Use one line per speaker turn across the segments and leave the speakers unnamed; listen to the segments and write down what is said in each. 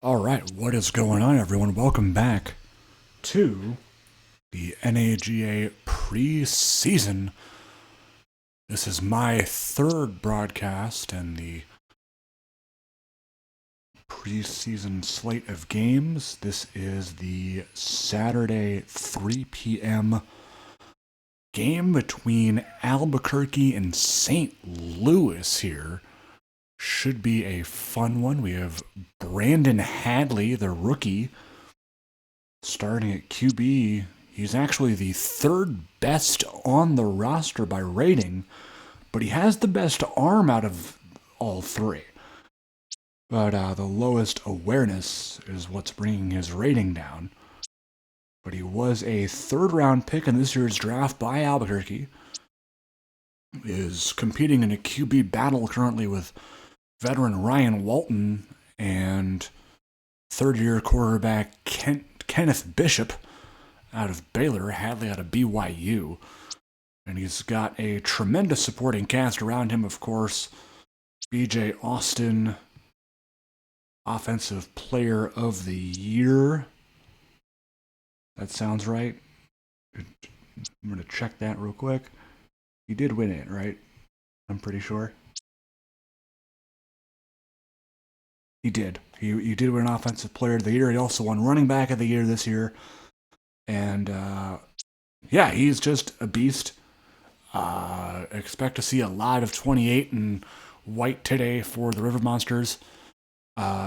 Alright, what is going on, everyone? Welcome back to the NAGA Preseason. This is my third broadcast in the preseason slate of games. This is the Saturday 3 p.m. game between Albuquerque and St. Louis here. Should be a fun one. We have Brandon Hadley, the rookie, starting at QB. He's actually the third best on the roster by rating, but he has the best arm out of all three. But the lowest awareness is what's bringing his rating down. But he was a third-round pick in this year's draft by Albuquerque. Is competing in a QB battle currently with veteran Ryan Walton and third-year quarterback Kenneth Bishop out of Baylor, Hadley out of BYU. And he's got a tremendous supporting cast around him, of course. B.J. Austin, Offensive Player of the Year. That sounds right. I'm going to check that real quick. He did win it, right? I'm pretty sure. He did. He did win Offensive Player of the Year. He also won Running Back of the Year this year. And, yeah, he's just a beast. Expect to see a lot of 28 and white today for the River Monsters.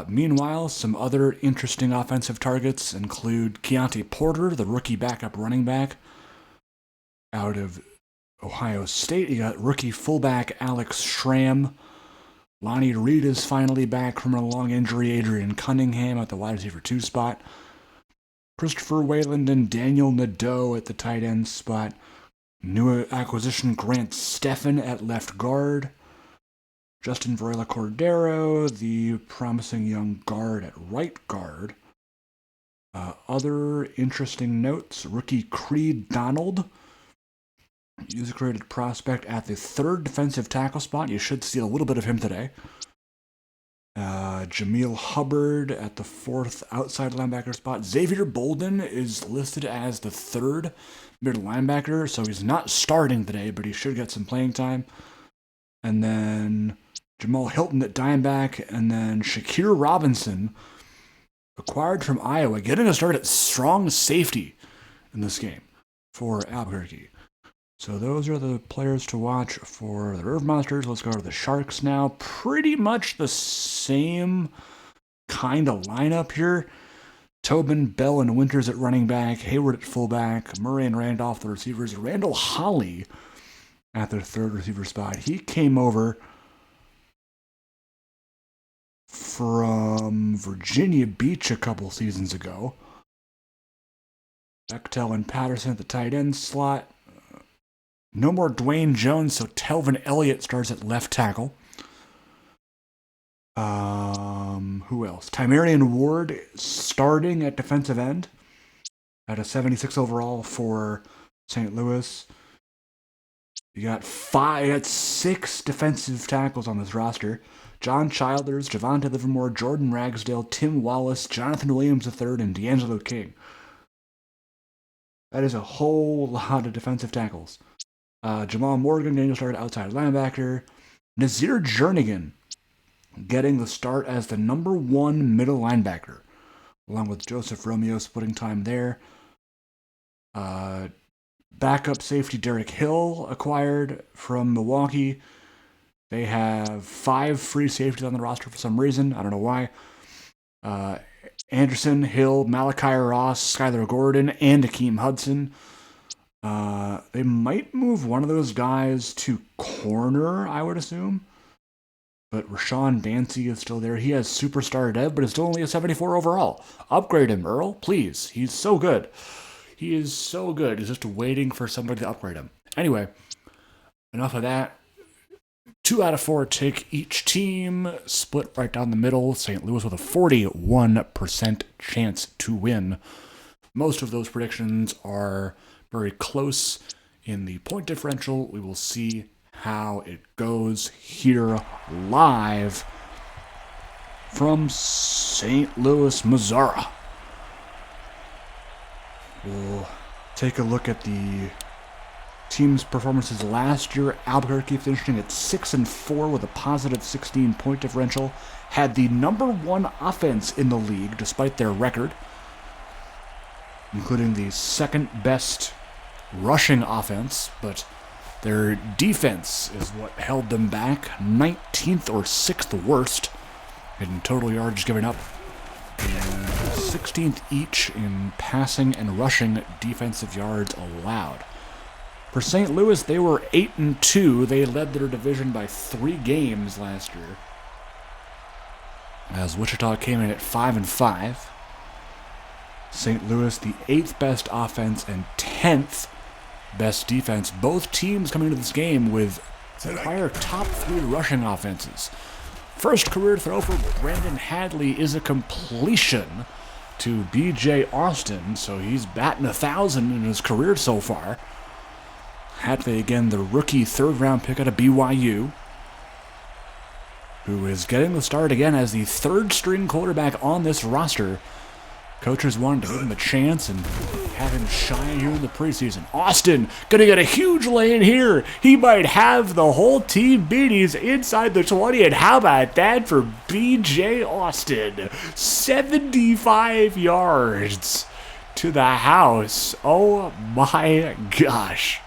Meanwhile, some other interesting offensive targets include Keontae Porter, the rookie backup running back out of Ohio State. You got rookie fullback Alex Schramm. Lonnie Reed is finally back from a long injury. Adrian Cunningham at the wide receiver 2 spot. Christopher Wayland and Daniel Nadeau at the tight end spot. New acquisition Grant Steffen at left guard. Justin Varela Cordero, the promising young guard at right guard. Other interesting notes, rookie Creed Donald, user-created prospect at the third defensive tackle spot. You should see a little bit of him today. Jameel Hubbard at the fourth outside linebacker spot. Xavier Bolden is listed as the third middle linebacker, so he's not starting today, but he should get some playing time. And then Jamal Hilton at Dimeback, and then Shakir Robinson, acquired from Iowa, getting a start at strong safety in this game for Albuquerque. So those are the players to watch for the River Monsters. Let's go to the Sharks now. Pretty much the same kind of lineup here. Tobin, Bell, and Winters at running back. Hayward at fullback. Murray and Randolph, the receivers. Randall Holly at the third receiver spot. He came over from Virginia Beach a couple seasons ago. Bechtel and Patterson at the tight end slot. No more Dwayne Jones, so Telvin Elliott starts at left tackle. Who else? Tymerian Ward starting at defensive end at a 76 overall for St. Louis. You got 6 defensive tackles on this roster. John Childers, Javonte Livermore, Jordan Ragsdale, Tim Wallace, Jonathan Williams III, and D'Angelo King. That is a whole lot of defensive tackles. Jamal Morgan getting started outside linebacker. Nazir Jernigan getting the start as the number 1 middle linebacker, along with Joseph Romeo splitting time there. Backup safety Derek Hill acquired from Milwaukee. They have 5 free safeties on the roster for some reason. I don't know why. Anderson, Hill, Malachi Ross, Skylar Gordon, and Akeem Hudson. They might move one of those guys to corner, I would assume. But Rashawn Dancy is still there. He has superstar dev, but is still only a 74 overall. Upgrade him, Earl, please. He's so good. He is so good. He's just waiting for somebody to upgrade him. Anyway, enough of that. 2 out of 4 take each team. Split right down the middle. St. Louis with a 41% chance to win. Most of those predictions are very close in the point differential. We will see how it goes here live from St. Louis, Missouri. We'll take a look at the team's performances last year. Albuquerque finishing at 6-4 with a positive 16-point differential. Had the number one offense in the league despite their record, including the second best rushing offense, but their defense is what held them back. 19th or 6th worst in total yards given up, and 16th each in passing and rushing defensive yards allowed. For St. Louis, they were 8-2. They led their division by 3 games last year, as Wichita came in at 5-5. St. Louis, the 8th best offense and 10th best defense. Both teams coming into this game with prior top 3 rushing offenses. First career throw for Brandon Hadley is a completion to B.J. Austin, so he's batting 1,000 in his career so far. Hadley, again, the rookie third-round pick out of BYU, who is getting the start again as the third-string quarterback on this roster. Coaches wanted to give him a chance and have him shine here in the preseason. Austin gonna get a huge lane here. He might have the whole team beat. He's inside the 20, and how about that for B.J. Austin? 75 yards to the house. Oh my gosh.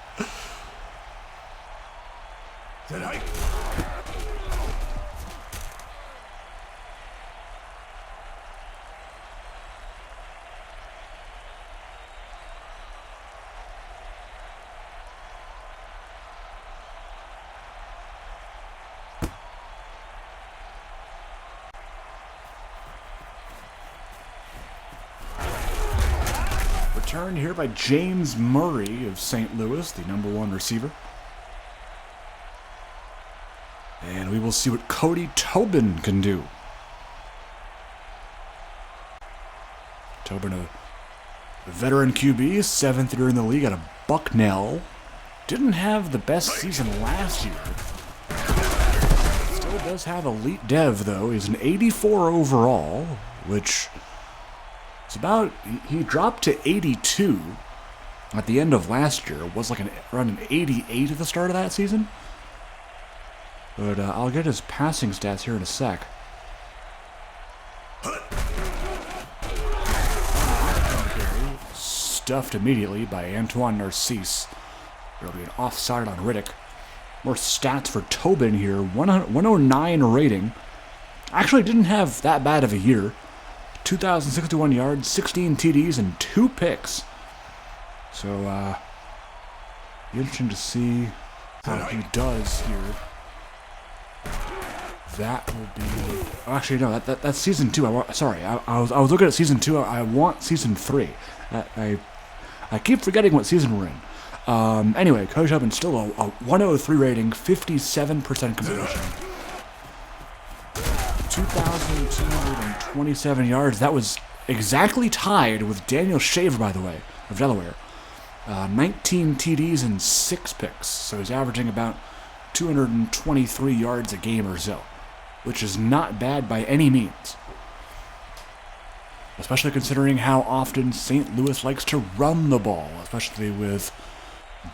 Return here by James Murray of St. Louis, the number 1 receiver. And we will see what Cody Tobin can do. Tobin, a veteran QB, 7th year in the league out of Bucknell. Didn't have the best season last year. Still does have elite dev, though. He's an 84 overall, which is about... He dropped to 82 at the end of last year. It was like around an 88 at the start of that season. But I'll get his passing stats here in a sec. Stuffed immediately by Antoine Narcisse. There'll be an offside on Riddick. More stats for Tobin here. 109 rating. Actually didn't have that bad of a year. 2,061 yards, 16 TDs, and 2 picks. So, interesting to see how he does here. That will be... Actually, no, that's Season 2. I was looking at Season 2. I want Season 3. I keep forgetting what season we're in. Anyway, Coach Tobin still a 103 rating, 57% completion. 2,227 yards. That was exactly tied with Daniel Shaver, by the way, of Delaware. 19 TDs and 6 picks. So he's averaging about 223 yards a game or so, which is not bad by any means. Especially considering how often St. Louis likes to run the ball, especially with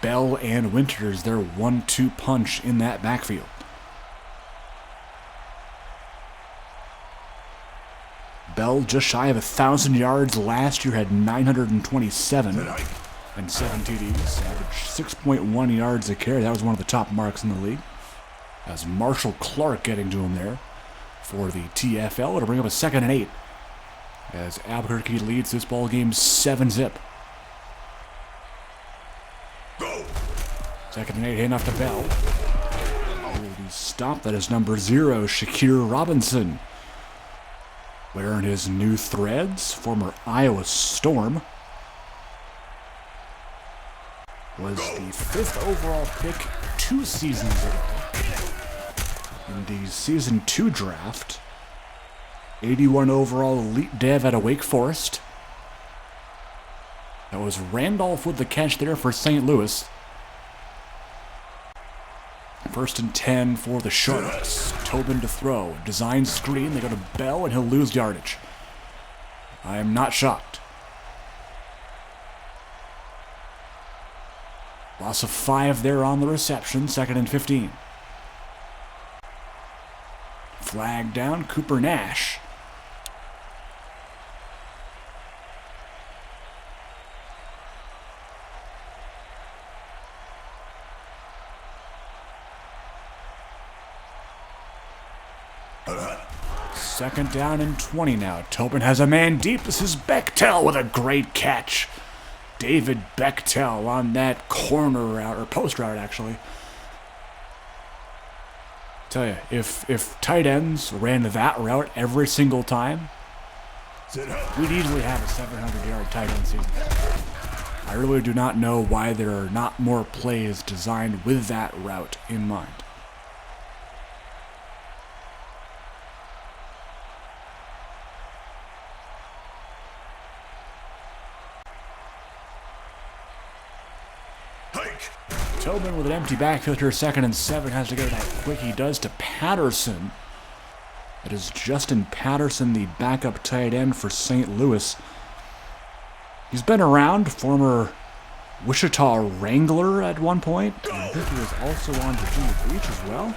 Bell and Winters, their 1-2 punch in that backfield. Bell just shy of 1,000 yards last year, had 927 and 7 TDs, averaged 6.1 yards a carry. That was one of the top marks in the league. As Marshall Clark getting to him there for the TFL. It'll bring up a 2nd and 8 as Albuquerque leads this ball game 7-zip. 2nd and 8, handoff to Bell. Will be stopped. That is number 0, Shakir Robinson. Wearing his new threads, former Iowa Storm. Was the 5th overall pick 2 seasons ago in the Season 2 draft. 81 overall elite dev out of Wake Forest. That was Randolph with the catch there for St. Louis. First and 10 for the Sharks. Tobin to throw. Design screen. They go to Bell, and he'll lose yardage. I am not shocked. Loss of 5 there on the reception. 2nd and 15. Flag down. Cooper Nash. Second down and 20 now. Tobin has a man deep. This is Bechtel with a great catch. David Bechtel on that corner route, or post route actually. Tell you, if tight ends ran that route every single time, we'd easily have a 700-yard tight end season. I really do not know why there are not more plays designed with that route in mind. Tobin with an empty backfield here, 2nd and 7, has to get it out quick. He does to Patterson. That is Justin Patterson, the backup tight end for St. Louis. He's been around, former Wichita Wrangler at one point. I think he was also on Virginia Beach as well.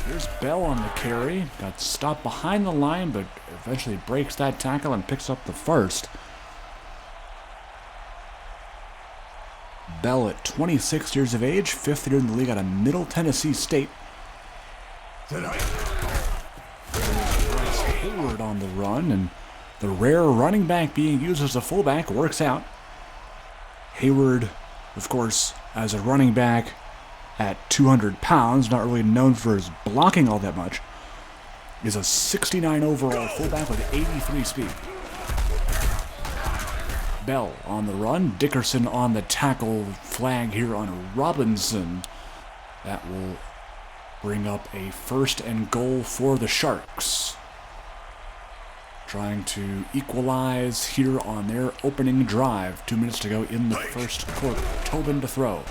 Here's Bell on the carry. Got stopped behind the line, but eventually breaks that tackle and picks up the first. Bell at 26 years of age, 5th year in the league out of Middle Tennessee State. Hayward on the run, and the rare running back being used as a fullback works out. Hayward, of course, as a running back at 200 pounds, not really known for his blocking all that much, is a 69 overall fullback with 83 speed. Bell on the run. Dickerson on the tackle. Flag here on Robinson. That will bring up a 1st and goal for the Sharks. Trying to equalize here on their opening drive. 2 minutes to go in the first quarter. Tobin to throw.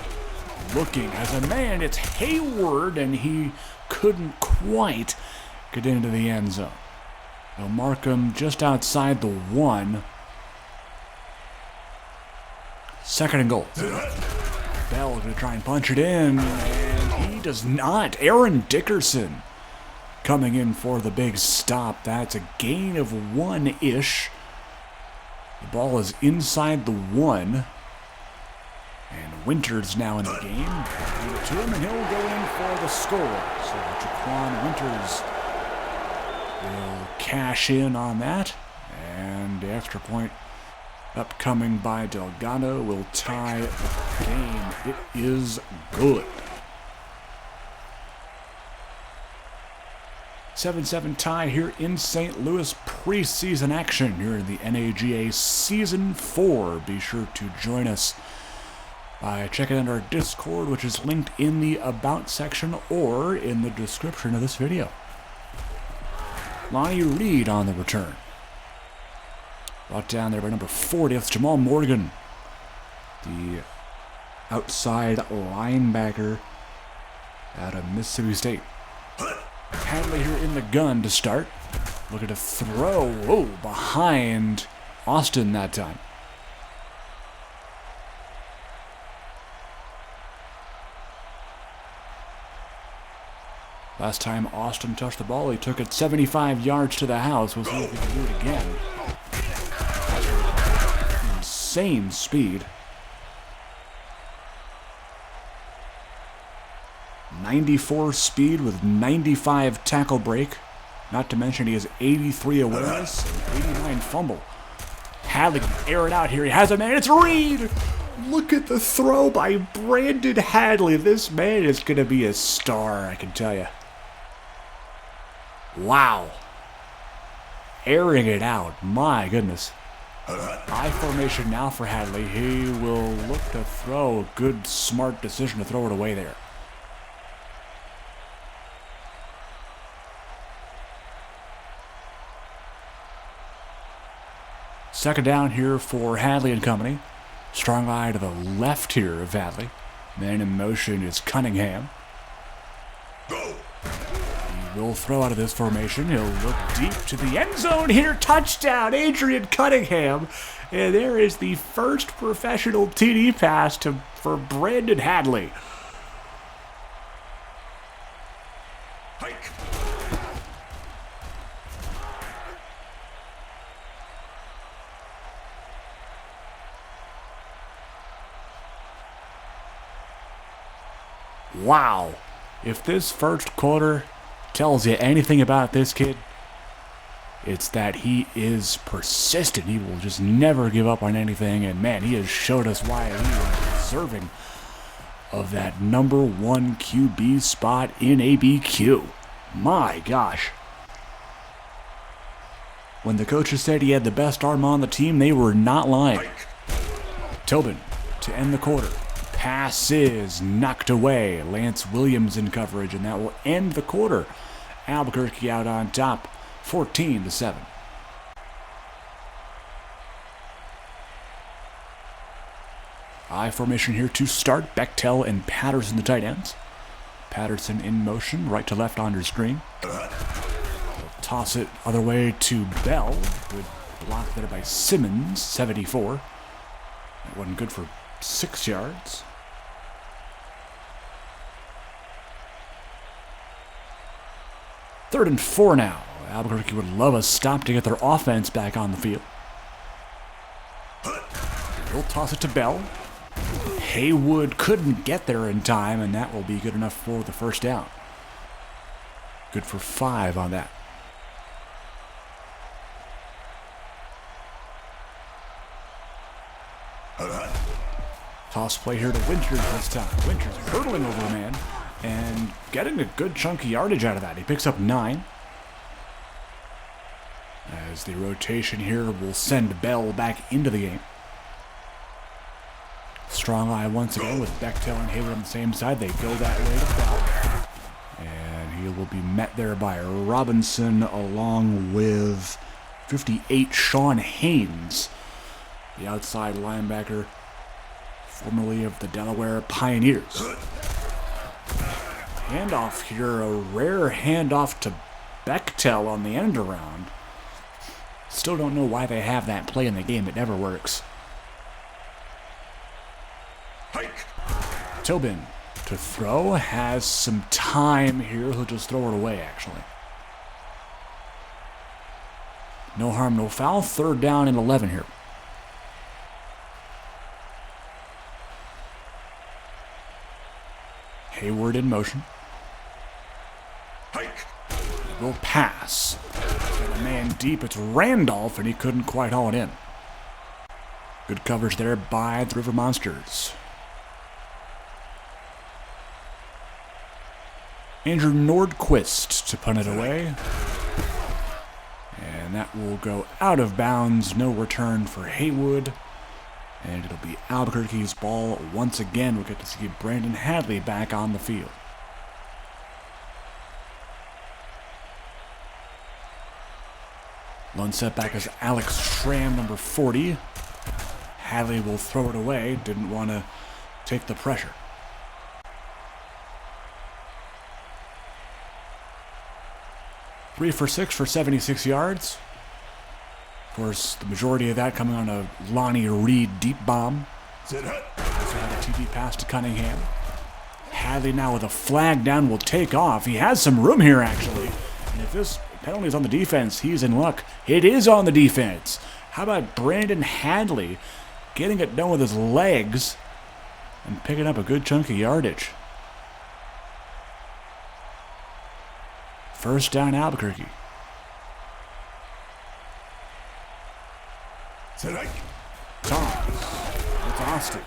Looking as a man. It's Hayward, and he couldn't quite get into the end zone. They'll mark him just outside the 1. 2nd and goal. Bell going to try and punch it in, and he does not. Aaron Dickerson coming in for the big stop. That's a gain of 1-ish. The ball is inside the 1. And Winters now in the game. Give it to him, and he'll go in for the score. So Jaquan Winters will cash in on that. And the extra point upcoming by Delgado will tie the game. It is good. 7-7 tie here in St. Louis. Preseason action here in the NAGA Season 4. Be sure to join us by checking out our Discord, which is linked in the About section or in the description of this video. Lonnie Reed on the return. Brought down there by number 40. That's Jamal Morgan, the outside linebacker out of Mississippi State. Hadley here in the gun to start. Looking to throw. Whoa, behind Austin that time. Last time Austin touched the ball, he took it 75 yards to the house. We'll see if he can do it again. Insane speed. 94 speed with 95 tackle break. Not to mention he has 83 awareness and 89 fumble. Hadley can air it out here. He has a man. It's Reed. Look at the throw by Brandon Hadley. This man is going to be a star, I can tell you. Wow. Airing it out. My goodness. I formation now for Hadley. He will look to throw. A good, smart decision to throw it away there. Second down here for Hadley and company. Strong eye to the left here of Hadley. Man in motion is Cunningham. will throw out of this formation. He'll look deep to the end zone here. Touchdown, Adrian Cunningham. And there is the first professional TD pass for Brandon Hadley. Wow. If this first quarter tells you anything about this kid, it's that he is persistent. He will just never give up on anything. And man, he has showed us why he is deserving of that #1 QB spot in ABQ. My gosh. When the coaches said he had the best arm on the team, they were not lying. Tobin to end the quarter. Pass is knocked away. Lance Williams in coverage, and that will end the quarter. Albuquerque out on top, 14-7. I formation here to start. Bechtel and Patterson, the tight ends. Patterson in motion, right to left on your screen. Toss it other way to Bell. Good block there by Simmons, 74. That wasn't good for 6 yards. Third and 4 now. Albuquerque would love a stop to get their offense back on the field. He'll toss it to Bell. Haywood couldn't get there in time, and that will be good enough for the first down. Good for 5 on that. Toss play here to Winters this time. Winters hurdling over a man and getting a good chunk of yardage out of that. He picks up 9. As the rotation here will send Bell back into the game. Strong eye once again with Bechtel and Hayward on the same side. They go that way to Bell. And he will be met there by Robinson along with 58 Sean Haynes, the outside linebacker, formerly of the Delaware Pioneers. Handoff here, a rare handoff to Bechtel on the end around. Still don't know why they have that play in the game. It never works. Tobin to throw, has some time here. He'll just throw it away, actually. No harm, no foul. Third down and 11 here. Hayward in motion. Will pass. Got a man deep. It's Randolph, and he couldn't quite haul it in. Good coverage there by the River Monsters. Andrew Nordquist to punt it away. And that will go out of bounds. No return for Haywood. And it'll be Albuquerque's ball once again. We'll get to see Brandon Hadley back on the field. Lone setback is Alex Schramm, number 40. Hadley will throw it away. Didn't want to take the pressure. Three for 6 for 76 yards. Of course, the majority of that coming on a Lonnie Reed deep bomb. Also had a TD pass to Cunningham. Hadley now with a flag down will take off. He has some room here, actually. And if this penalty is on the defense, he's in luck. It is on the defense. How about Brandon Hadley getting it done with his legs and picking up a good chunk of yardage? First down, Albuquerque. Thomas with Austin.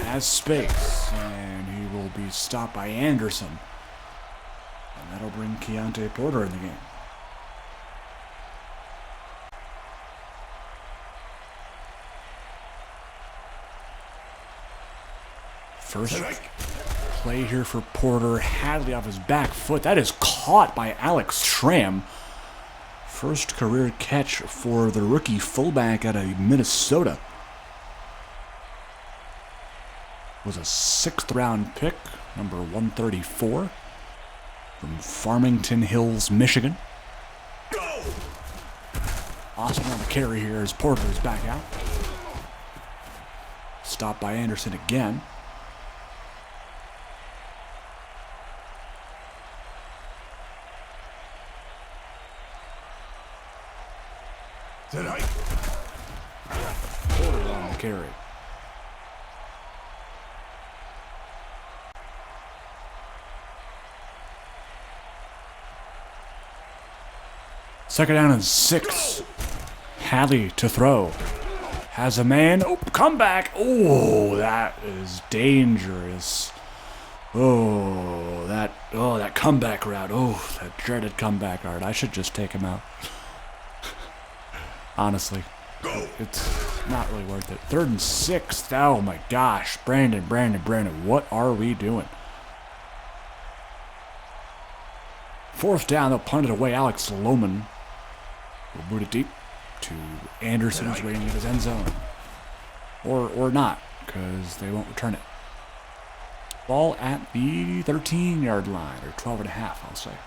Has space, and he will be stopped by Anderson. And that'll bring Keontae Porter in the game. First play here for Porter. Hadley off his back foot. That is caught by Alex Schramm. First career catch for the rookie fullback out of Minnesota. Was a 6th round pick, number 134. from Farmington Hills, Michigan. Austin on the carry here as Porter's back out. Stopped by Anderson again. Porter on the carry. Second down and 6. Hadley to throw. Has a man. Oh, comeback. Oh, that is dangerous. That comeback route. Oh, that dreaded comeback route. I should just take him out. Honestly. It's not really worth it. 3rd and 6. Oh my gosh. Brandon. What are we doing? 4th down. They'll punt it away. Alex Lohman will boot it deep to Anderson, who's waiting in his end zone. Or not, because they won't return it. Ball at the 13-yard line, or 12.5, I'll say.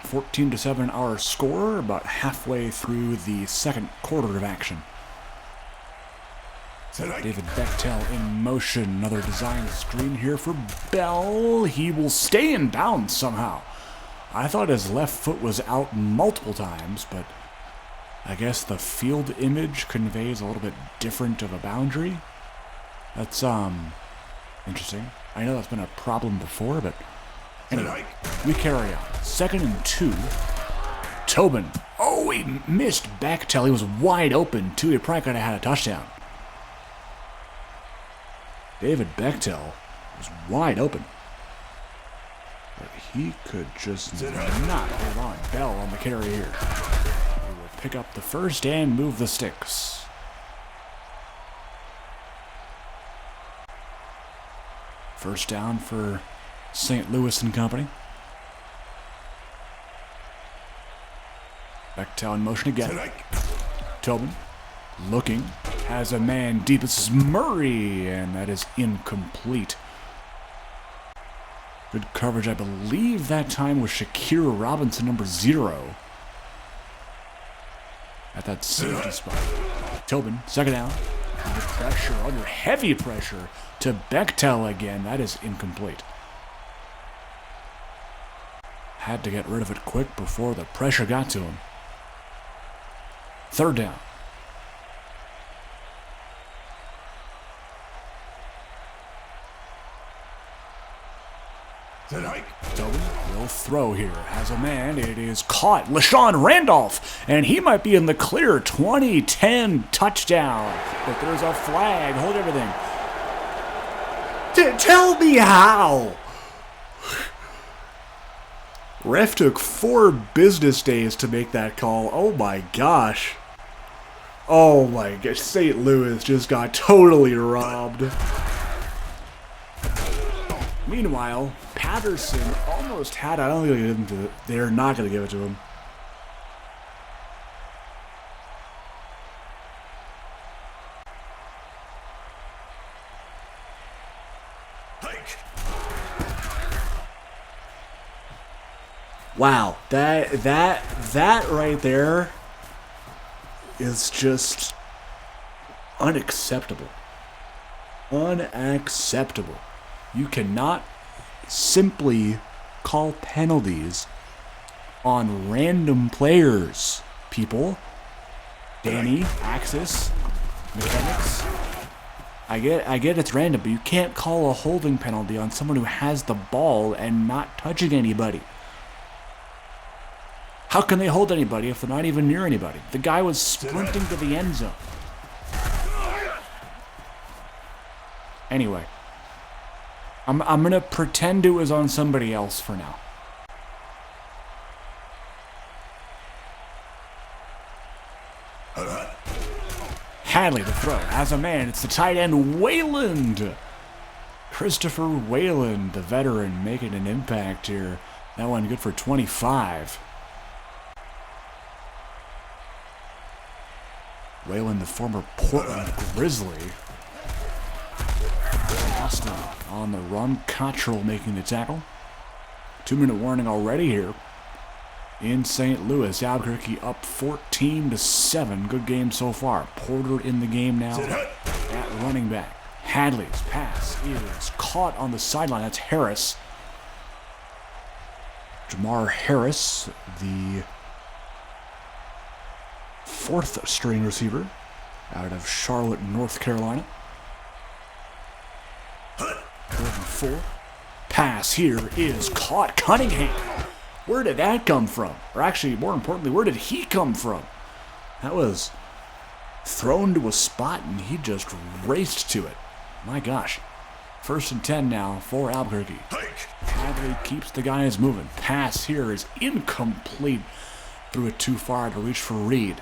14-7 our score, about halfway through the second quarter of action. David Bechtel in motion. Another design screen here for Bell. He will stay in bounds somehow. I thought his left foot was out multiple times, but I guess the field image conveys a little bit different of a boundary. That's, interesting. I know that's been a problem before, but anyway, we carry on. 2nd and 2. Tobin. Oh, he missed Bechtel. He was wide open, too. He probably could have had a touchdown. David Bechtel was wide open. But he could just not hold on. Bell on the carry here. He will pick up the first and move the sticks. First down for St. Louis and company. Bechtel in motion again. Tobin looking. Has a man deep. It's Murray, and that is incomplete. Good coverage, I believe that time was Shakira Robinson, number 0. At that safety spot. Tobin, 2nd down. Under pressure, under heavy pressure to Bechtel again. That is incomplete. Had to get rid of it quick before the pressure got to him. 3rd down. Tobin will throw here. Has a man. It is caught. LaShawn Randolph. And he might be in the clear. 20-10 touchdown. But there's a flag. Hold everything. Tell me how. Ref took 4 business days to make that call. Oh my gosh. Oh my gosh. St. Louis just got totally robbed. Meanwhile, Patterson almost had. I don't think they're going to give him to. They're not going to give it to him. Wow, that right there is just unacceptable. Unacceptable. You cannot simply call penalties on random players, people. Danny, Axis, Mechanics. I get it's random, but you can't call a holding penalty on someone who has the ball and not touching anybody. How can they hold anybody if they're not even near anybody? The guy was sprinting to the end zone. Anyway, I'm gonna pretend it was on somebody else for now. Hadley to throw. As a man, it's the tight end Wayland. Christopher Wayland, the veteran, making an impact here. That one good for 25. Wayland, the former Portland Grizzly. Austin on the run. Cottrell making the tackle. 2-minute warning already here in St. Louis. Albuquerque up 14-7. Good game so far. Porter in the game now at running back. Hadley's pass is caught on the sideline. That's Harris. Jamar Harris, the fourth string receiver out of Charlotte, North Carolina. 4. Pass here is caught. Cunningham. Where did that come from? Or actually, more importantly, where did he come from? That was thrown to a spot and he just raced to it. My gosh. 1st and 10 now for Albuquerque. Hadley keeps the guys moving. Pass here is incomplete. Threw it too far to reach for Reed.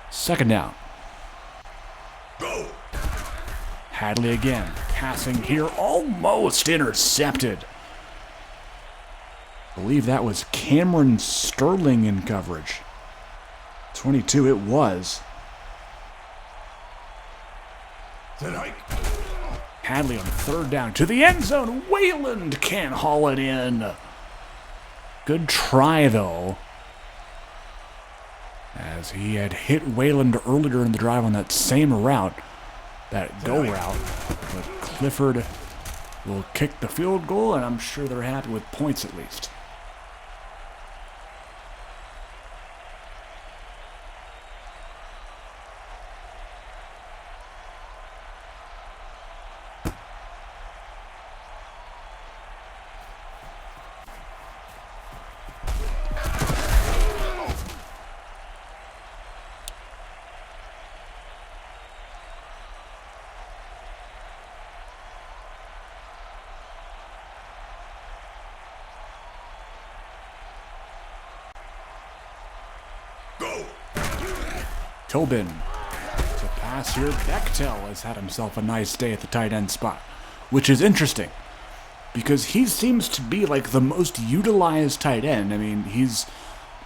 Second down. Go. Hadley again. Passing here, almost intercepted. I believe that was Cameron Sterling in coverage. 22, it was. Hadley on 3rd down to the end zone. Wayland can't haul it in. Good try, though, as he had hit Wayland earlier in the drive on that same route, that go route. But Clifford will kick the field goal, and I'm sure they're happy with points at least. Tobin to pass here. Bechtel has had himself a nice day at the tight end spot, which is interesting because he seems to be like the most utilized tight end. I mean, he's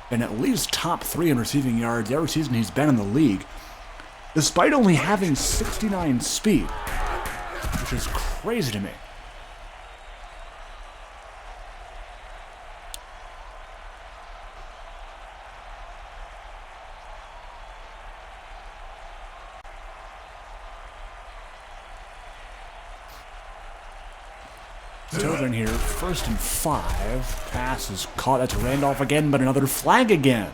been at least top 3 in receiving yards every season he's been in the league, despite only having 69 speed, which is crazy to me. Tobin here, 1st and 5. Pass is caught. That's Randolph again, but another flag again.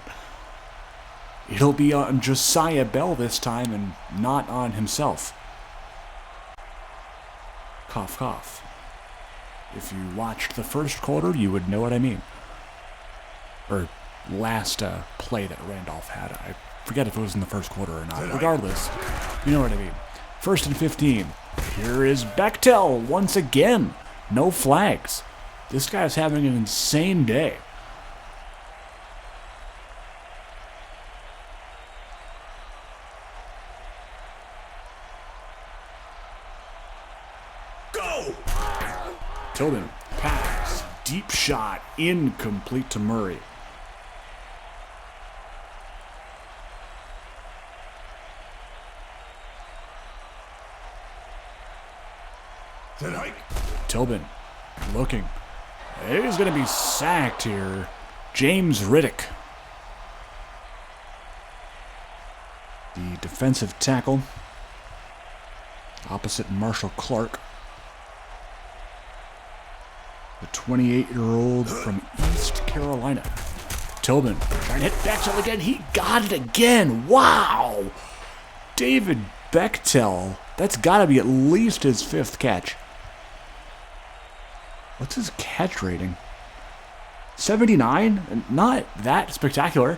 It'll be on Josiah Bell this time and not on himself. Cough, cough. If you watched the first quarter, you would know what I mean. Or last play that Randolph had. I forget if it was in the first quarter or not. Regardless, you know what I mean. 1st and 15. Here is Bechtel once again. No flags. This guy's having an insane day. Go! Tobin, pass, deep shot, incomplete to Murray. Tobin looking. He's going to be sacked here. James Riddick, the defensive tackle, opposite Marshall Clark, the 28-year-old from East Carolina. Tobin trying to hit Bechtel again. He got it again. Wow! David Bechtel. That's got to be at least his 5th catch. What's his catch rating? 79? Not that spectacular.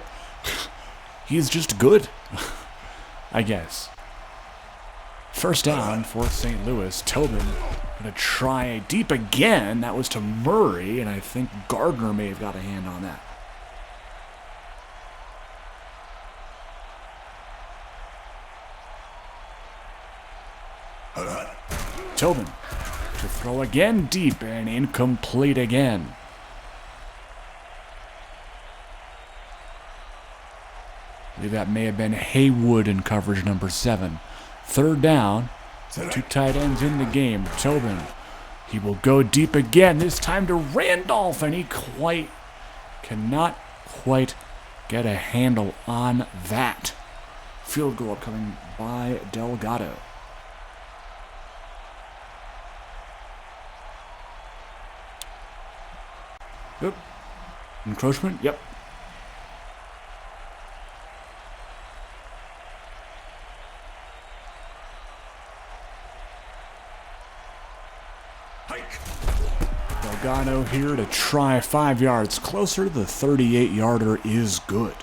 He's just good, I guess. 1st down for St. Louis. Tobin going to try deep again. That was to Murray, and I think Gardner may have got a hand on that. Tobin to throw again deep and incomplete again. believe that may have been Haywood in coverage number 7. Third down. 2 tight ends in the game. Tobin. He will go deep again. This time to Randolph, and he cannot quite get a handle on that. Field goal upcoming by Delgado. Yep. Encroachment? Yep. Delgado here to try 5 yards closer. The 38-yarder is good.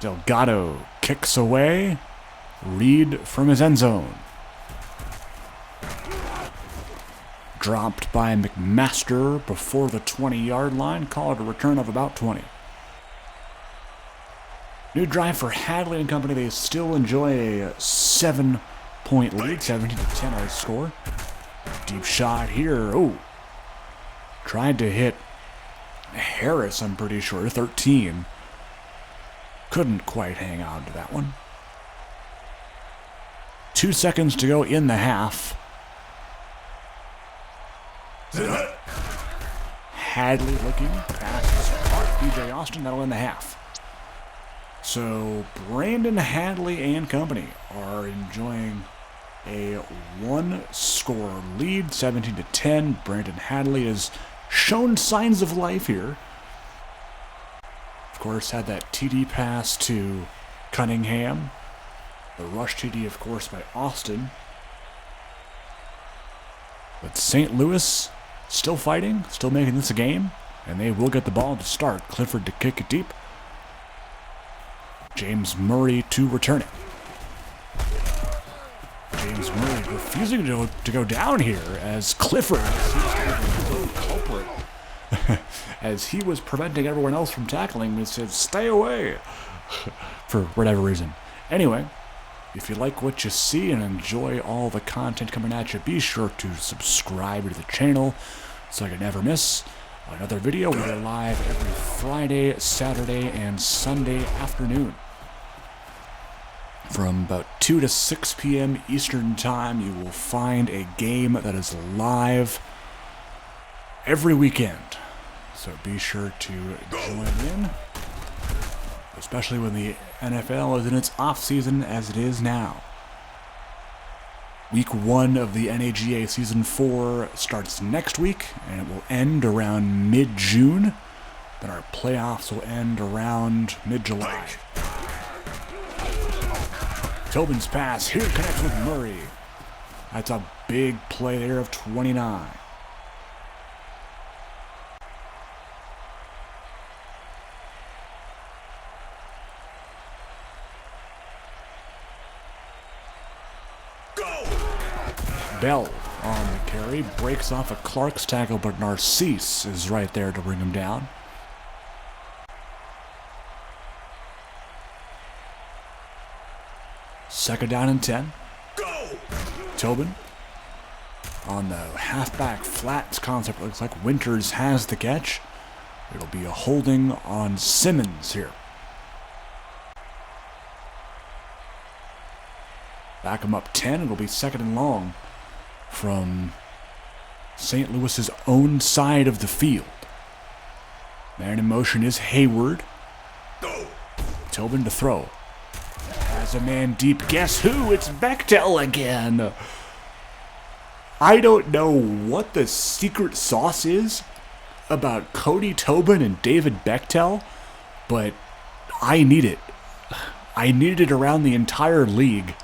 Delgado kicks away. Reed from his end zone. Dropped by McMaster before the 20-yard line. Call it a return of about 20. New drive for Hadley and company. They still enjoy a 7-point lead. 17-10 our score. Deep shot here. Oh. Tried to hit Harris, I'm pretty sure. 13. Couldn't quite hang on to that one. 2 seconds to go in the half. Hadley looking. Pass is caught. B.J. Austin. That'll end the half. So Brandon Hadley and company are enjoying a 1-score lead. 17-10. Brandon Hadley has shown signs of life here. Of course, had that TD pass to Cunningham. The rush TD, of course, by Austin. But St. Louis still fighting, still making this a game, and they will get the ball to start. Clifford to kick it deep. James Murray to return it. James Murray refusing to go down here as Clifford seems to be the culprit. As he was preventing everyone else from tackling, he said, "Stay away," for whatever reason. Anyway, if you like what you see and enjoy all the content coming at you, be sure to subscribe to the channel so you can never miss another video. We're live every Friday, Saturday, and Sunday afternoon. From about 2 to 6 p.m. Eastern Time, you will find a game that is live every weekend. So be sure to join in, especially when the NFL is in its off-season as it is now. Week 1 of the NAGA Season 4 starts next week, and it will end around mid-June. Then our playoffs will end around mid-July. Tobin's pass here connects with Murray. That's a big play there of 29. Bell on the carry, breaks off a Clark's tackle, but Narcisse is right there to bring him down. Second down and 10. Go! Tobin on the halfback flats concept. Looks like Winters has the catch. It'll be a holding on Simmons here. Back him up 10. It'll be second and long from St. Louis's own side of the field. Man in motion is Hayward. Go. Tobin to throw. Has a man deep. Guess who? It's Bechtel again. I don't know what the secret sauce is about Cody Tobin and David Bechtel, but I need it. I need it around the entire league.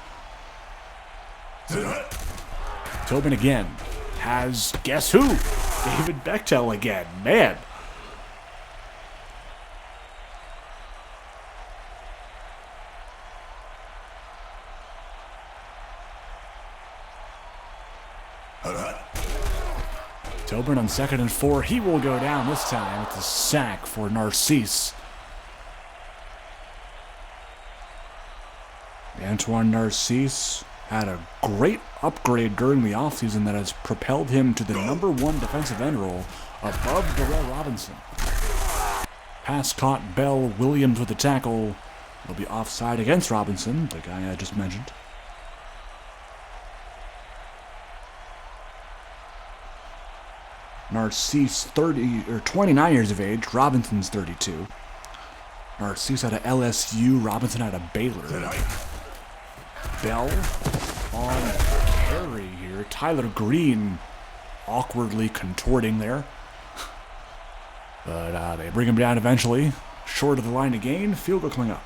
Tobin again has, guess who? David Bechtel again. Man. Tobin on 2nd and 4. He will go down this time. It's a sack for Narcisse. Antoine Narcisse had a great upgrade during the offseason that has propelled him to the #1 defensive end role above Darrell Robinson. Pass caught, Bell, Williams with the tackle. It'll be offside against Robinson, the guy I just mentioned. Narcisse, 29 years of age. Robinson's 32. Narcisse out of LSU. Robinson out of Baylor. Bell on carry here. Tyler Green awkwardly contorting there. But they bring him down eventually. Short of the line to gain. Field goal coming up.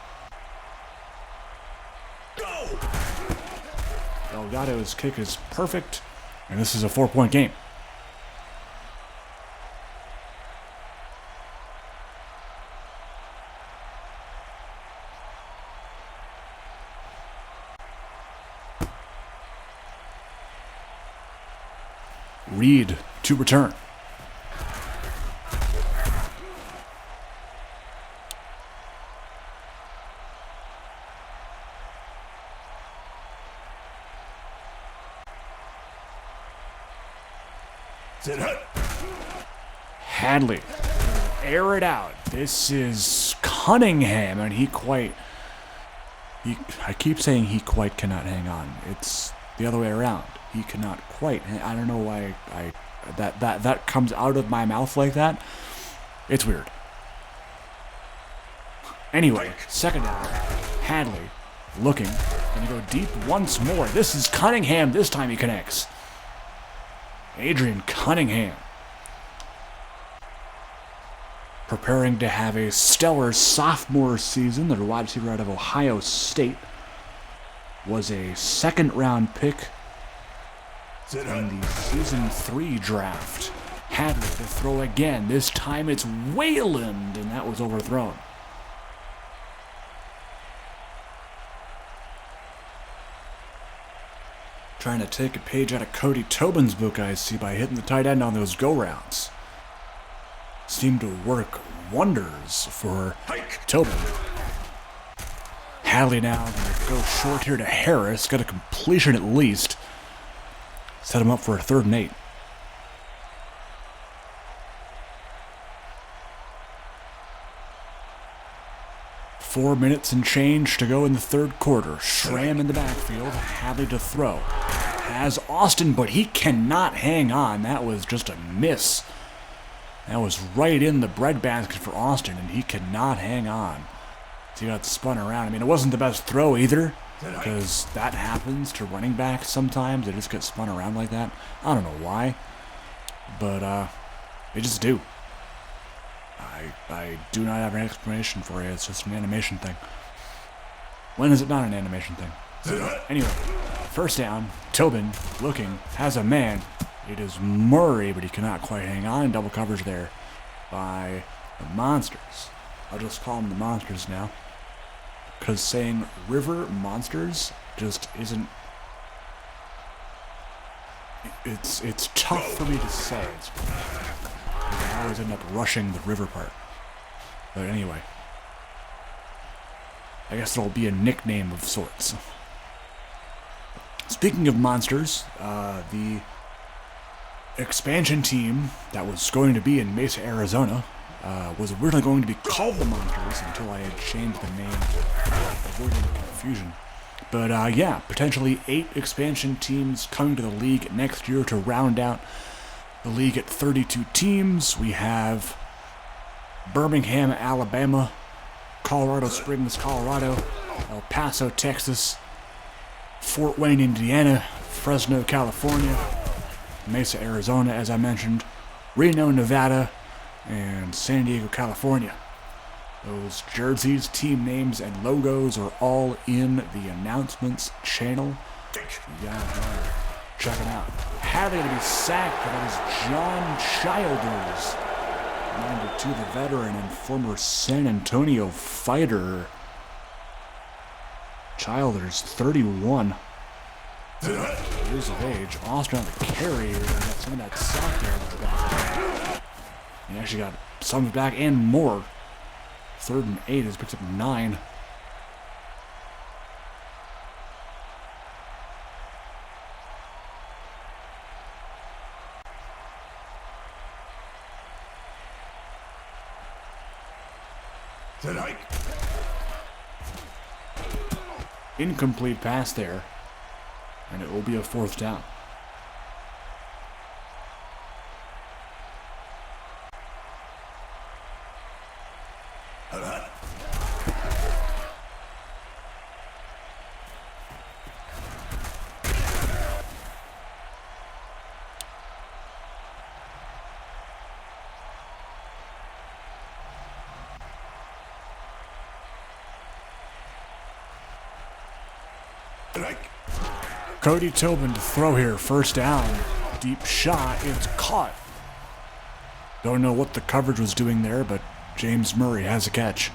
Delgado's kick is perfect. And this is a 4-point game. Reed to return. Hadley, air it out. This is Cunningham, and I keep saying he quite cannot hang on. It's the other way around. He cannot quite. I don't know why that comes out of my mouth like that. It's weird. Anyway, second down. Hadley looking. Gonna go deep once more. This is Cunningham. This time he connects. Adrian Cunningham. Preparing to have a stellar sophomore season. The wide receiver out of Ohio State. Was a second-round pick in the Season 3 draft. Hadley to throw again. This time it's Wayland, and that was overthrown. Trying to take a page out of Cody Tobin's book, I see, by hitting the tight end on those go-rounds. Seemed to work wonders for Tobin. Hadley now going to go short here to Harris. Got a completion at least. Set him up for a 3rd and 8. Four minutes and change to go in the 3rd quarter. Schramm in the backfield. Hadley to throw. Has Austin, but he cannot hang on. That was just a miss. That was right in the breadbasket for Austin, and he cannot hang on. He got spun around. I mean, it wasn't the best throw either, because that happens to running backs sometimes. They just get spun around like that. I don't know why, but they just do. I do not have an explanation for it. It's just an animation thing. When is it not an animation thing? Anyway, first down. Tobin looking, has a man. It is Murray, but he cannot quite hang on. Double coverage there by the Monsters. I'll just call them the Monsters now, because saying River Monsters just isn't. It's tough for me to say. I always end up rushing the river part. But anyway, I guess it'll be a nickname of sorts. Speaking of Monsters, the expansion team that was going to be in Mesa, Arizona, was originally going to be called the Monsters until I had changed the name, avoiding confusion. But yeah, potentially 8 expansion teams coming to the league next year to round out the league at 32 teams. We have Birmingham, Alabama, Colorado Springs, Colorado, El Paso, Texas, Fort Wayne, Indiana, Fresno, California, Mesa, Arizona, as I mentioned, Reno, Nevada, and San Diego, California. Those jerseys, team names, and logos are all in the announcements channel. Yeah, check it out. Having to be sacked, that is John Childers, 92, the veteran and former San Antonio fighter. Childers, 31 years of age. Austin on the carry. Got some of that sack there. He actually got some back and more. 3rd and 8 has picked up 9. Incomplete pass there, and it will be a 4th down. Cody Tobin to throw here, 1st down. Deep shot, it's caught. Don't know what the coverage was doing there, but James Murray has a catch.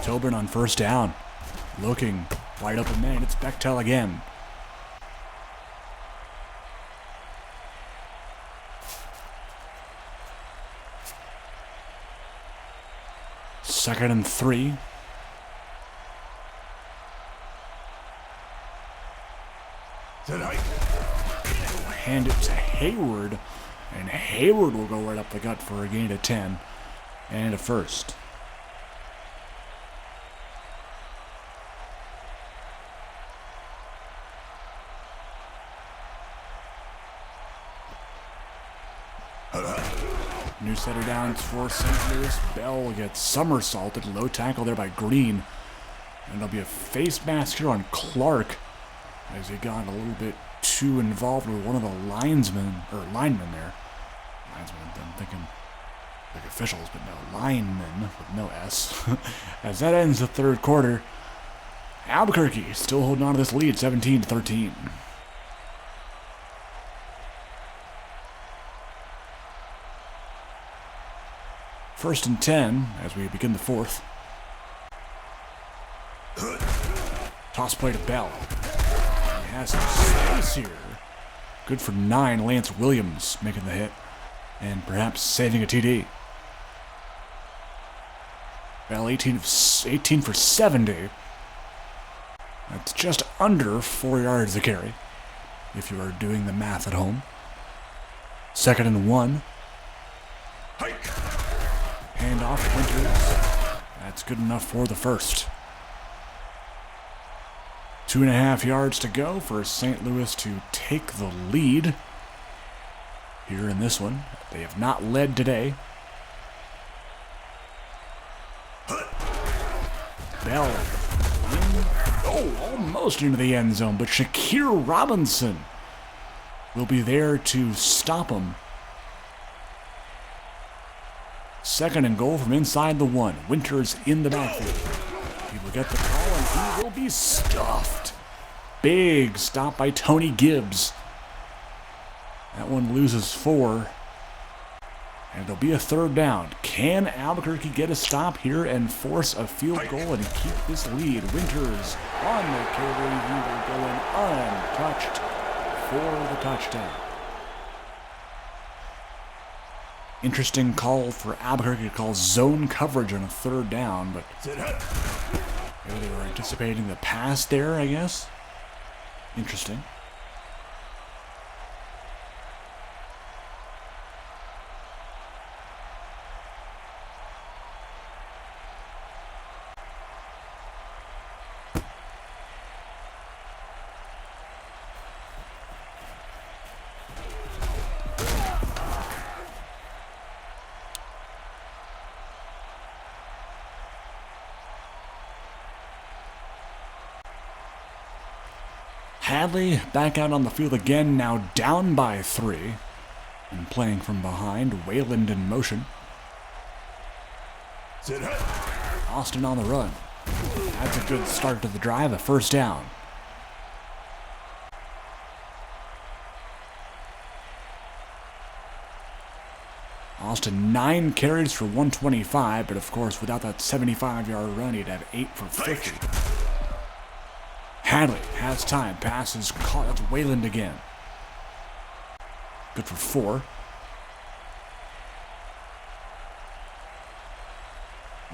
Tobin on 1st down. Looking, wide open man, it's Bechtel again. Second and 3. Hand it to Hayward, and Hayward will go right up the gut for a gain of 10 and a 1st. New setter downs for St. Louis. Bell gets somersaulted. Low tackle there by Green. And there'll be a face mask here on Clark as he got a little bit too involved with one of the linemen there. Linesmen, I'm thinking like officials, but no, linemen with no S. As that ends the 3rd quarter, Albuquerque still holding on to this lead, 17-13. First and 10 as we begin the 4th. Toss play to Bell. He has some space here. Good for 9. Lance Williams making the hit and perhaps saving a TD. Bell 18 for 70. That's just under 4 yards to carry if you are doing the math at home. 2nd and 1. Hand off Winters. That's good enough for the 1st. 2.5 yards to go for St. Louis to take the lead here in this one. They have not led today. Bell. Almost into the end zone, but Shakir Robinson will be there to stop him. 2nd and goal from inside the 1. Winters in the backfield. He will get the call and he will be stuffed. Big stop by Tony Gibbs. That one loses 4. And there'll be a 3rd down. Can Albuquerque get a stop here and force a field goal and keep this lead? Winters on the carry. He will go in untouched for the touchdown. Interesting call for Albuquerque to call zone coverage on a 3rd down, but maybe they were anticipating the pass there, I guess. Interesting. Hadley back out on the field again, now down by 3. And playing from behind, Wayland in motion. Austin on the run. That's a good start to the drive, a 1st down. Austin 9 carries for 125, but of course without that 75-yard run, he'd have 8 for 50. Hadley has time. Pass is caught. That's Wayland again. Good for 4.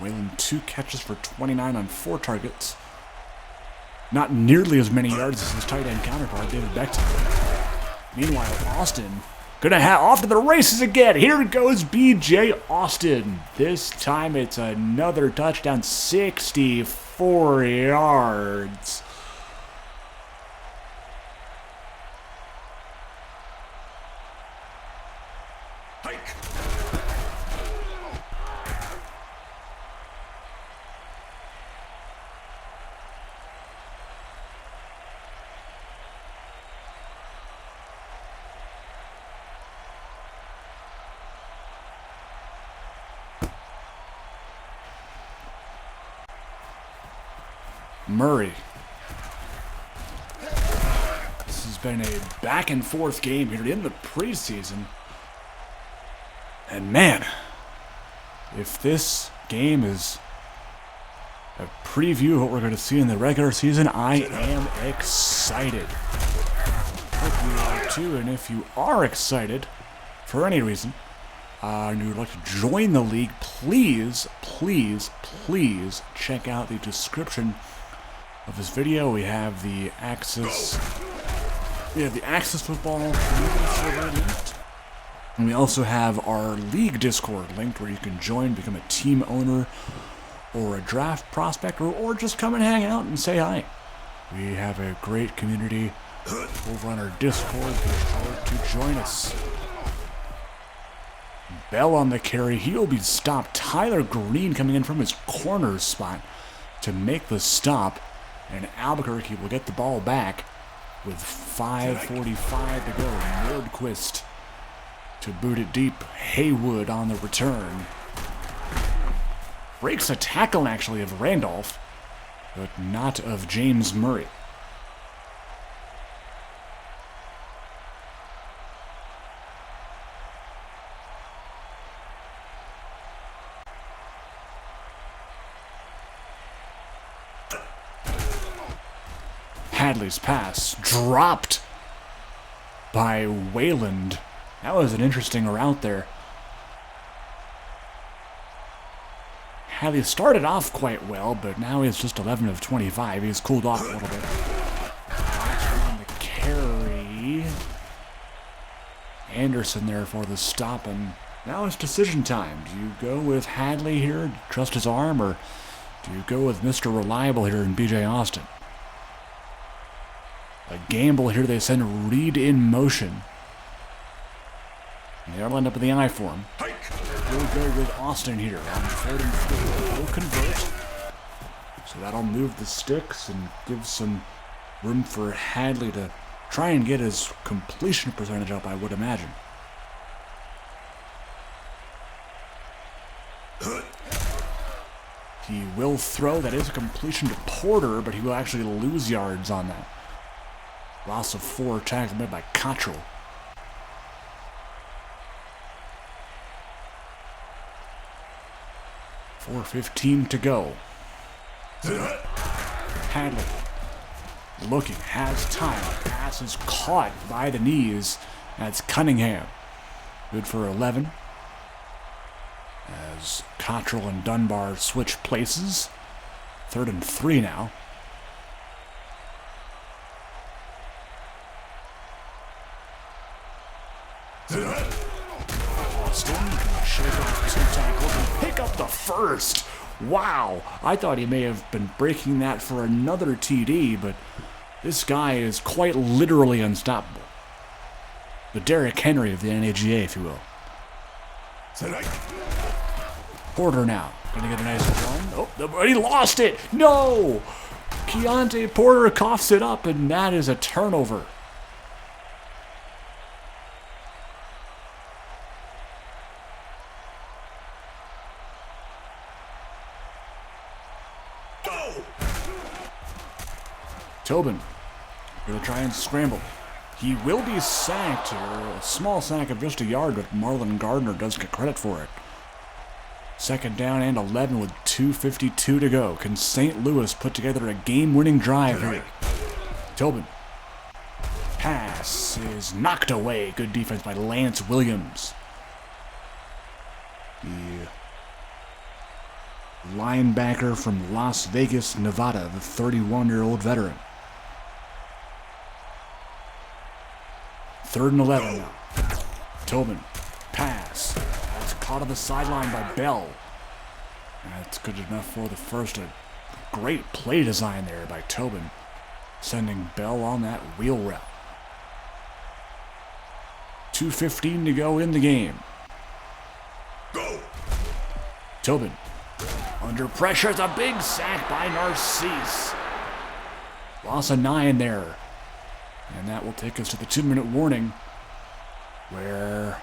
Whalen 2 catches for 29 on 4 targets. Not nearly as many yards as his tight end counterpart, David Becton. Meanwhile, Austin gonna have off to the races again. Here goes B.J. Austin. This time it's another touchdown, 64 yards. Murray. This has been a back and forth game here in the preseason. And man, if this game is a preview of what we're going to see in the regular season, I am excited. Hope you are too, and if you are excited for any reason, and you would like to join the league, please check out the description of this video. We have the Axis Football community server linked, and we also have our league Discord linked, where you can join, become a team owner, or a draft prospect, or just come and hang out and say hi. We have a great community over on our Discord. Be sure to join us. Bell on the carry. He'll be stopped. Tyler Green coming in from his corner spot to make the stop. And Albuquerque will get the ball back with 5:45 to go. Nordquist to boot it deep. Haywood on the return. Breaks a tackle, actually, of Randolph, but not of James Murray. Hadley's pass dropped by Wayland. That was an interesting route there. Hadley started off quite well, but now he's just 11 of 25. He's cooled off a little bit. On the carry. Anderson there for the stop, and now it's decision time. Do you go with Hadley here, trust his arm, or do you go with Mr. Reliable here in B.J. Austin? A gamble here. They send Reed in motion. And they'll end up in the I form. We'll go with Austin here on 3rd and 4. We'll convert. So that'll move the sticks and give some room for Hadley to try and get his completion percentage up, I would imagine. He will throw. That is a completion to Porter, but he will actually lose yards on that. Loss of 4 tackles made by Cottrell. .4:15 to go. Hadley looking, has time. Pass is caught by the knees. That's Cunningham. Good for 11. As Cottrell and Dunbar switch places. 3rd and 3 now. Austin shake off 2 tackles and pick up the first. Wow, I thought he may have been breaking that for another TD, but this guy is quite literally unstoppable. The Derrick Henry of the NAGA, if you will. Porter now, gonna get a nice run. Oh, he lost it. No, Keontae Porter coughs it up, and that is a turnover. Tobin going to try and scramble. He will be sacked, or a small sack of just a yard, but Marlon Gardner does get credit for it. 2nd down and 11 with 2:52 to go. Can St. Louis put together a game-winning drive here? Tobin. Pass is knocked away. Good defense by Lance Williams. The linebacker from Las Vegas, Nevada, the 31-year-old veteran. 3rd and 11 now. Tobin, pass. That's caught on the sideline by Bell. That's good enough for the first. A great play design there by Tobin, sending Bell on that wheel route. 2:15 to go in the game. Go. Tobin, under pressure. It's a big sack by Narcisse. Loss of 9 there. And that will take us to the 2-minute warning, where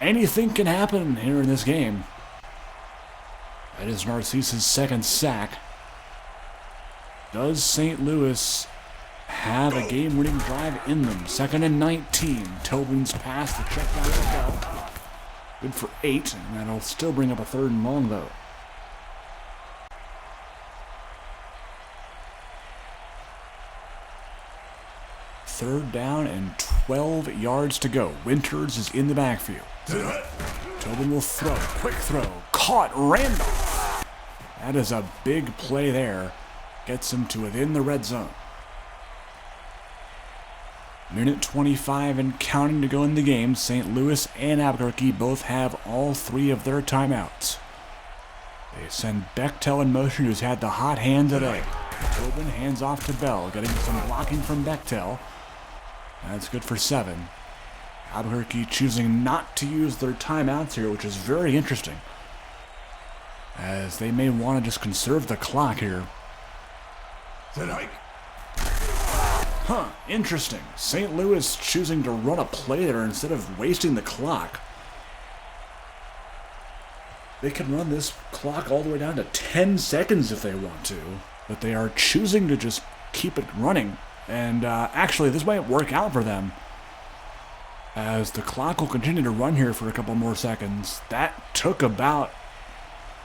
anything can happen here in this game. That is Narcisse's 2nd sack. Does St. Louis have a game-winning drive in them? 2nd and 19. Tobin's pass, the check down to Bell. Good for 8, and that'll still bring up a 3rd and long, though. Third down and 12 yards to go. Winters is in the backfield. Tobin will throw. Quick throw. Caught. Randolph. That is a big play there. Gets him to within the red zone. Minute 25 and counting to go in the game. St. Louis and Albuquerque both have all 3 of their timeouts. They send Bechtel in motion, who's had the hot hand today. Tobin hands off to Bell, getting some blocking from Bechtel. That's good for 7. Albuquerque choosing not to use their timeouts here, which is very interesting, as they may want to just conserve the clock here. Interesting. St. Louis choosing to run a play there instead of wasting the clock. They can run this clock all the way down to 10 seconds if they want to, but they are choosing to just keep it running. And actually, this might work out for them, as the clock will continue to run here for a couple more seconds. That took about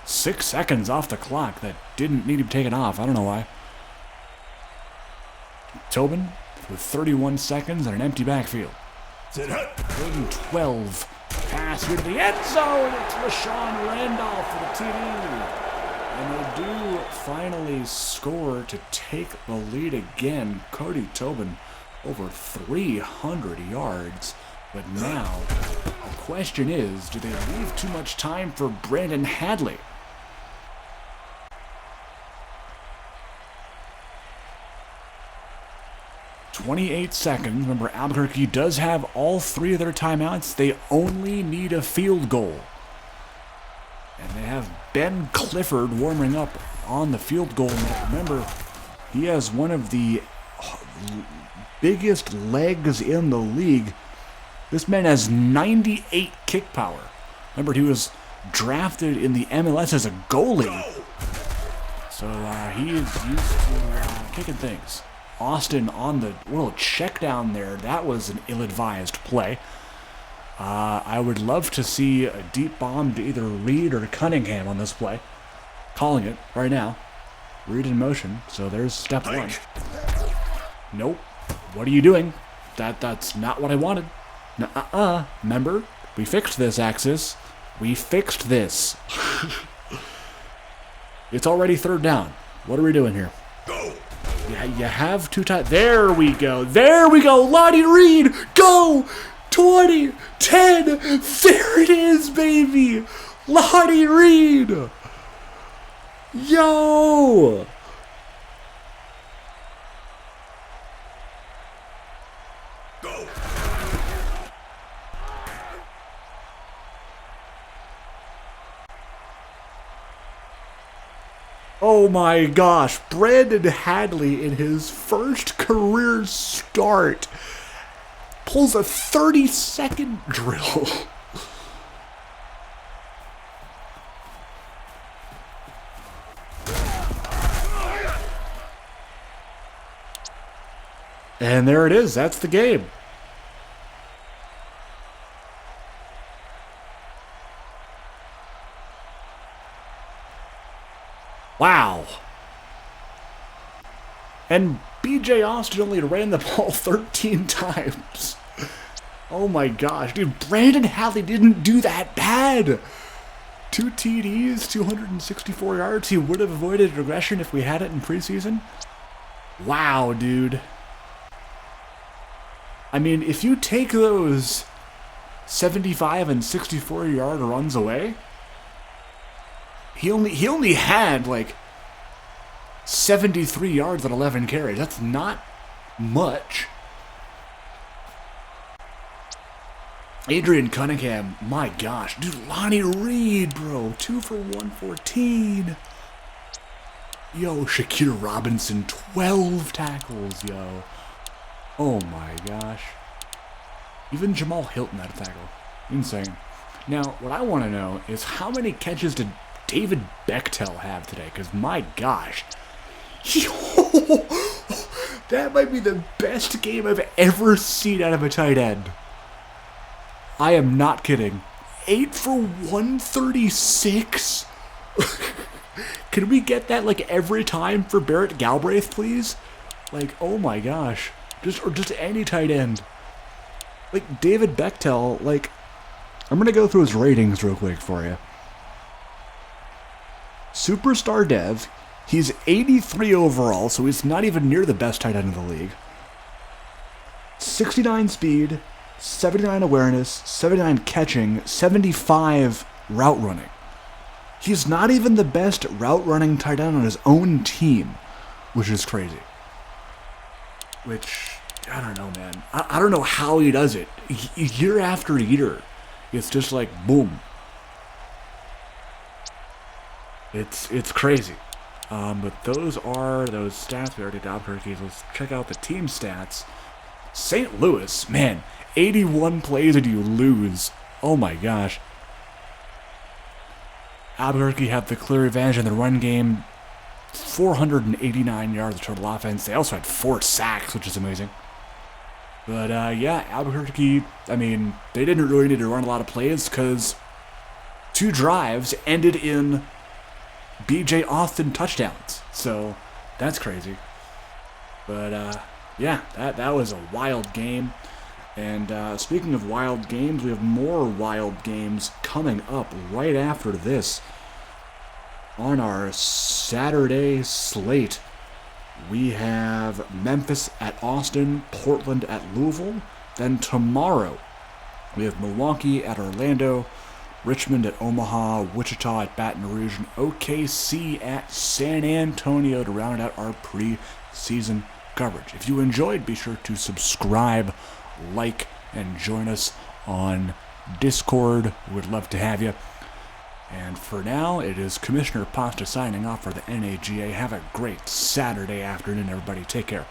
6 seconds off the clock that didn't need to be taken off. I don't know why. Tobin with 31 seconds and an empty backfield. 3rd and 12. Pass here to the end zone. It's LaShawn Randolph for the TD. And they do finally score to take the lead again. Cody Tobin over 300 yards. But now, the question is, do they leave too much time for Brandon Hadley? "28 seconds. Remember, Albuquerque does have all 3 of their timeouts. They only need a field goal. And they have Ben Clifford warming up on the field goal net. Remember, he has one of the biggest legs in the league. This man has 98 kick power. Remember, he was drafted in the MLS as a goalie. So he is used to kicking things. Austin on the little check down there. That was an ill-advised play. I would love to see a deep bomb to either Reed or Cunningham on this play. Calling it right now. Reed in motion. So there's step 1. Nope. What are you doing? That's not what I wanted. Remember? We fixed this, Axis. We fixed this. It's already 3rd down. What are we doing here? Go. Yeah, you have 2 times. There we go. There we go. Lonnie Reed. Go. 20, 10, there it is, baby! Lonnie Reed! Yo! Go! Oh my gosh, Brandon Hadley in his first career start pulls a 30-second drill. And there it is. That's the game. Wow. And BJ Austin only ran the ball 13 times. Oh my gosh, dude, Brandon Hadley didn't do that bad. 2 TDs, 264 yards. He would have avoided regression if we had it in preseason. Wow, dude. I mean, if you take those 75 and 64 yard runs away, he only had like 73 yards on 11 carries. That's not much. Adrian Cunningham, my gosh. Dude, Lonnie Reed, bro. 2 for 114. Yo, Shakir Robinson, 12 tackles, yo. Oh my gosh. Even Jamal Hilton had a tackle. Insane. Now, what I want to know is how many catches did David Bechtel have today? Because my gosh. That might be the best game I've ever seen out of a tight end. I am not kidding. 8 for 136? Can we get that like every time for Barrett Galbraith, please? Like, oh my gosh. Just any tight end. Like, David Bechtel, like, I'm going to go through his ratings real quick for you. Superstar Dev, he's 83 overall, so he's not even near the best tight end in the league. 69 speed, 79 awareness, 79 catching, 75 route running. He's not even the best route running tight end on his own team, which is crazy. Which, I don't know, man. I don't know how he does it. Year after year, it's just like, boom. It's crazy. But those are those stats. We already did Albuquerque. Let's check out the team stats. St. Louis, man, 81 plays and you lose. Oh my gosh. Albuquerque have the clear advantage in the run game. 489 yards of total offense. They also had 4 sacks, which is amazing. But yeah, Albuquerque, I mean, they didn't really need to run a lot of plays because 2 drives ended in B.J. Austin touchdowns. So that's crazy. But yeah, that was a wild game. And speaking of wild games, we have more wild games coming up right after this. On our Saturday slate, we have Memphis at Austin, Portland at Louisville. Then tomorrow, we have Milwaukee at Orlando, Richmond at Omaha, Wichita at Baton Rouge, and OKC at San Antonio to round out our preseason coverage. If you enjoyed, be sure to subscribe, like, and join us on Discord. We would love to have you. And for now, it is Commissioner Pasta signing off for the NAGA. Have a great Saturday afternoon, everybody. Take care.